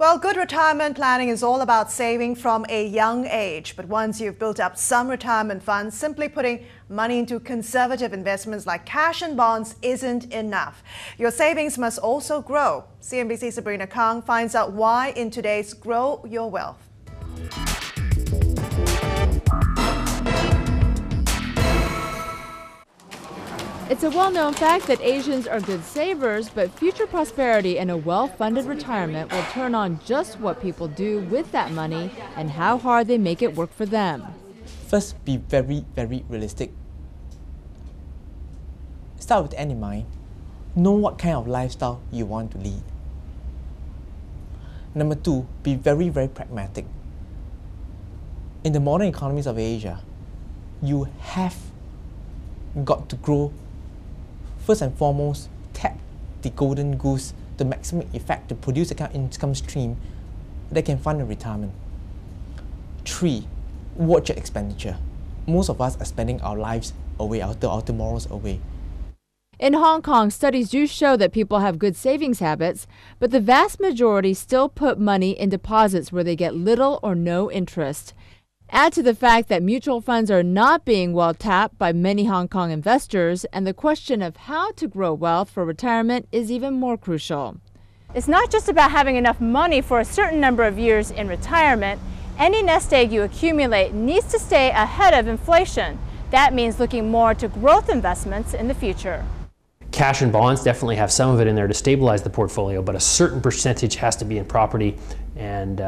Well, good retirement planning is all about saving from a young age. But once you've built up some retirement funds, simply putting money into conservative investments like cash and bonds isn't enough. Your savings must also grow. CNBC's Sabrina Kang finds out why in today's Grow Your Wealth. It's a well-known fact that Asians are good savers, but future prosperity and a well-funded retirement will turn on just what people do with that money and how hard they make it work for them. First, be very realistic. Start with the end in mind. Know what kind of lifestyle you want to lead. Number two, be very pragmatic. In the modern economies of Asia, you have got to grow. First and foremost, tap the golden goose, the maximum effect to produce a kind of income stream that can fund a retirement. 3, watch your expenditure. Most of us are spending our lives away, our tomorrows away. In Hong Kong, studies do show that people have good savings habits, but the vast majority still put money in deposits where they get little or no interest. Add to the fact that mutual funds are not being well tapped by many Hong Kong investors, and the question of how to grow wealth for retirement is even more crucial. It's not just about having enough money for a certain number of years in retirement. Any nest egg you accumulate needs to stay ahead of inflation. That means looking more to growth investments in the future. Cash and bonds definitely have some of it in there to stabilize the portfolio, but a certain percentage has to be in property and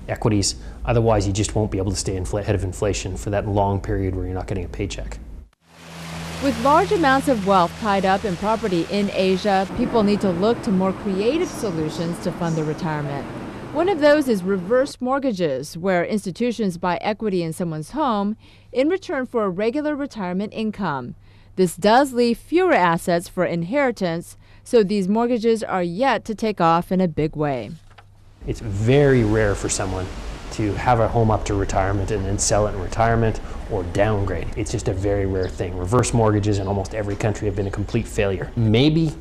equities. Otherwise, you just won't be able to stay ahead of inflation for that long period where you're not getting a paycheck. With large amounts of wealth tied up in property in Asia, people need to look to more creative solutions to fund their retirement. One of those is reverse mortgages, where institutions buy equity in someone's home in return for a regular retirement income. This does leave fewer assets for inheritance, so these mortgages are yet to take off in a big way. It's very rare for someone to have a home up to retirement and then sell it in retirement or downgrade. It's just a very rare thing. Reverse mortgages in almost every country have been a complete failure. Maybe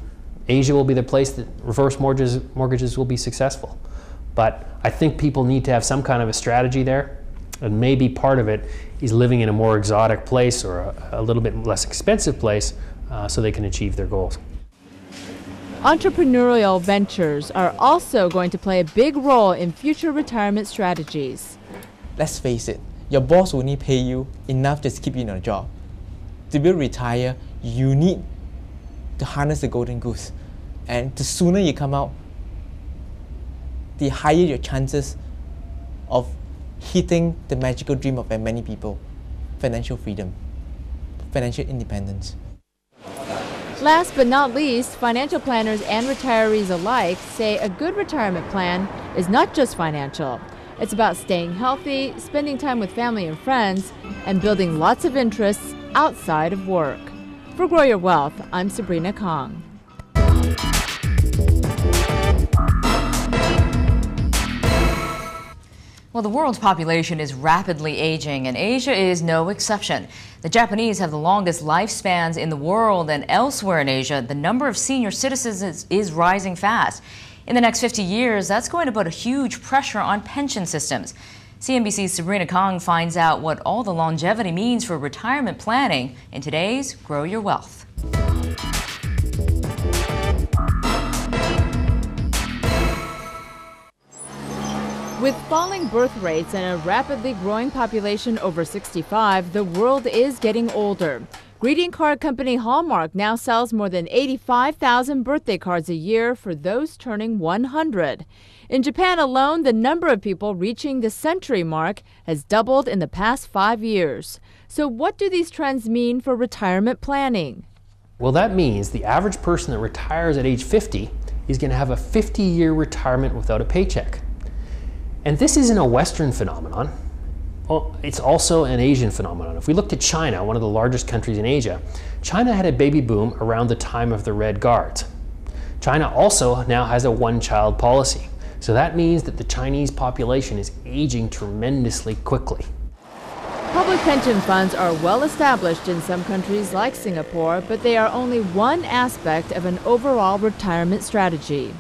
Asia will be the place that reverse mortgages will be successful. But I think people need to have some kind of a strategy there, and maybe part of it is living in a more exotic place or a little bit less expensive place so they can achieve their goals. Entrepreneurial ventures are also going to play a big role in future retirement strategies. Let's face it, your boss will only pay you enough just to keep you in a job. To be able to retire, you need to harness the golden goose. And the sooner you come out, the higher your chances of hitting the magical dream of many people: financial freedom, financial independence. Last but not least, financial planners and retirees alike say a good retirement plan is not just financial. It's about staying healthy, spending time with family and friends, and building lots of interests outside of work. For Grow Your Wealth, I'm Sabrina Kang. Well, the world's population is rapidly aging, and Asia is no exception. The Japanese have the longest lifespans in the world, and elsewhere in Asia, the number of senior citizens is rising fast. In the next 50 years, that's going to put a huge pressure on pension systems. CNBC's Sabrina Kang finds out what all the longevity means for retirement planning in today's Grow Your Wealth. With falling birth rates and a rapidly growing population over 65, the world is getting older. Greeting card company Hallmark now sells more than 85,000 birthday cards a year for those turning 100. In Japan alone, the number of people reaching the century mark has doubled in the past 5 years. So what do these trends mean for retirement planning? Well, that means the average person that retires at age 50 is going to have a 50-year retirement without a paycheck. And this isn't a Western phenomenon. It's also an Asian phenomenon. If we looked at China, one of the largest countries in Asia, China had a baby boom around the time of the Red Guards. China also now has a one-child policy. So that means that the Chinese population is aging tremendously quickly. Public pension funds are well established in some countries like Singapore, but they are only one aspect of an overall retirement strategy.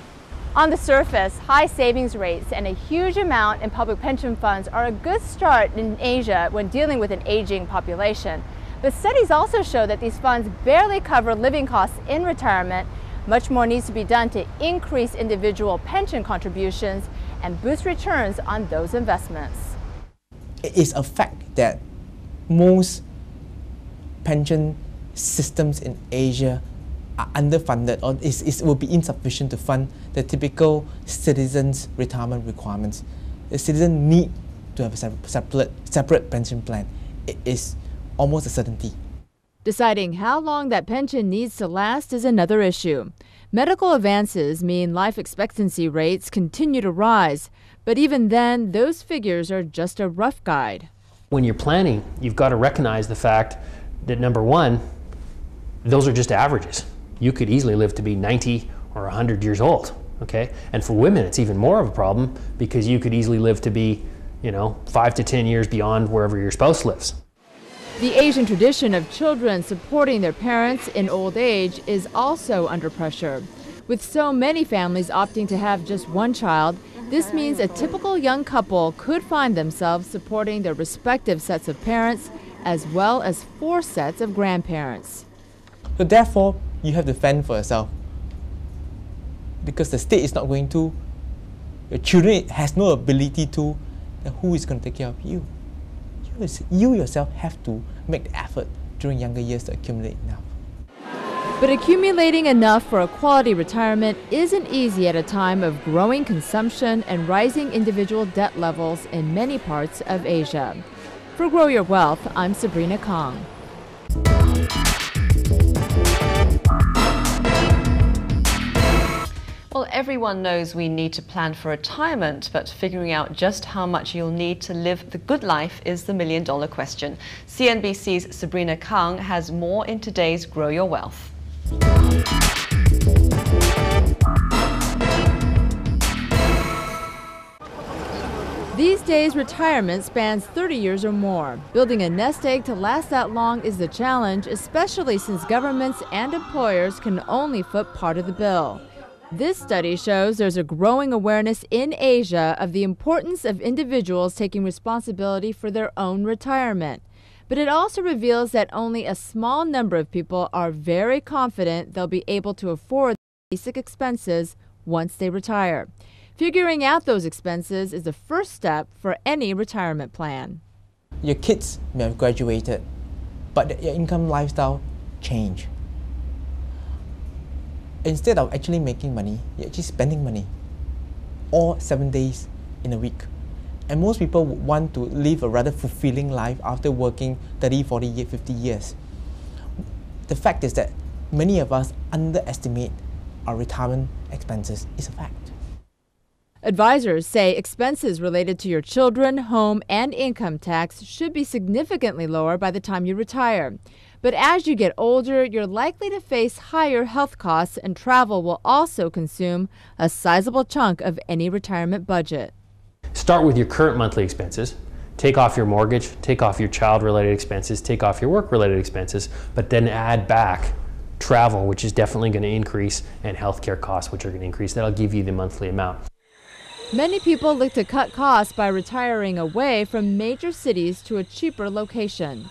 On the surface, high savings rates and a huge amount in public pension funds are a good start in Asia when dealing with an aging population. But studies also show that these funds barely cover living costs in retirement. Much more needs to be done to increase individual pension contributions and boost returns on those investments. It is a fact that most pension systems in Asia are underfunded, or it will be insufficient to fund the typical citizens' retirement requirements. The citizen need to have a separate pension plan. It is almost a certainty. Deciding how long that pension needs to last is another issue. Medical advances mean life expectancy rates continue to rise, but even then, those figures are just a rough guide. When you're planning, you've got to recognize the fact that, number one, those are just averages. You could easily live to be 90 or 100 years old, okay? And for women, it's even more of a problem because you could easily live to be, 5 to 10 years beyond wherever your spouse lives. The Asian tradition of children supporting their parents in old age is also under pressure. With so many families opting to have just one child, this means a typical young couple could find themselves supporting their respective sets of parents as well as 4 sets of grandparents. So therefore, you have to fend for yourself. Because the state is not going to, your children has no ability to, then who is going to take care of you? You yourself have to make the effort during younger years to accumulate enough. But accumulating enough for a quality retirement isn't easy at a time of growing consumption and rising individual debt levels in many parts of Asia. For Grow Your Wealth, I'm Sabrina Kong. Well, everyone knows we need to plan for retirement, but figuring out just how much you'll need to live the good life is the million-dollar question. CNBC's Sabrina Kang has more in today's Grow Your Wealth. These days, retirement spans 30 years or more. Building a nest egg to last that long is the challenge, especially since governments and employers can only foot part of the bill. This study shows there's a growing awareness in Asia of the importance of individuals taking responsibility for their own retirement. But it also reveals that only a small number of people are very confident they'll be able to afford basic expenses once they retire. Figuring out those expenses is the first step for any retirement plan. Your kids may have graduated, but your income lifestyle changed. Instead of actually making money, you're actually spending money all 7 days in a week. And most people would want to live a rather fulfilling life after working 30, 40, 50 years. The fact is that many of us underestimate our retirement expenses. It's a fact. Advisors say expenses related to your children, home, and income tax should be significantly lower by the time you retire. But as you get older, you're likely to face higher health costs, and travel will also consume a sizable chunk of any retirement budget. Start with your current monthly expenses. Take off your mortgage, take off your child-related expenses, take off your work-related expenses, but then add back travel, which is definitely going to increase, and healthcare costs, which are going to increase. That'll give you the monthly amount. Many people look to cut costs by retiring away from major cities to a cheaper location.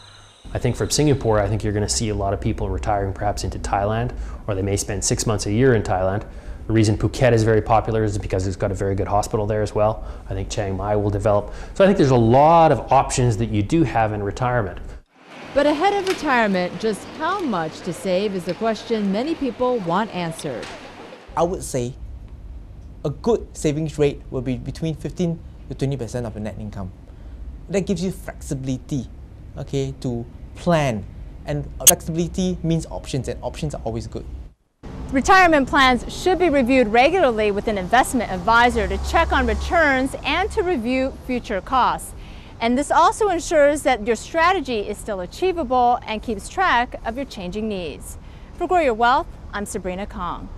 I think from Singapore, I think you're going to see a lot of people retiring perhaps into Thailand, or they may spend 6 months a year in Thailand. The reason Phuket is very popular is because it's got a very good hospital there as well. I think Chiang Mai will develop. So I think there's a lot of options that you do have in retirement. But ahead of retirement, just how much to save is the question many people want answered. I would say a good savings rate will be between 15 to 20% of your net income. That gives you flexibility, okay, to plan. And flexibility means options, and options are always good. Retirement plans should be reviewed regularly with an investment advisor to check on returns and to review future costs. And this also ensures that your strategy is still achievable and keeps track of your changing needs. For Grow Your Wealth, I'm Sabrina Kong.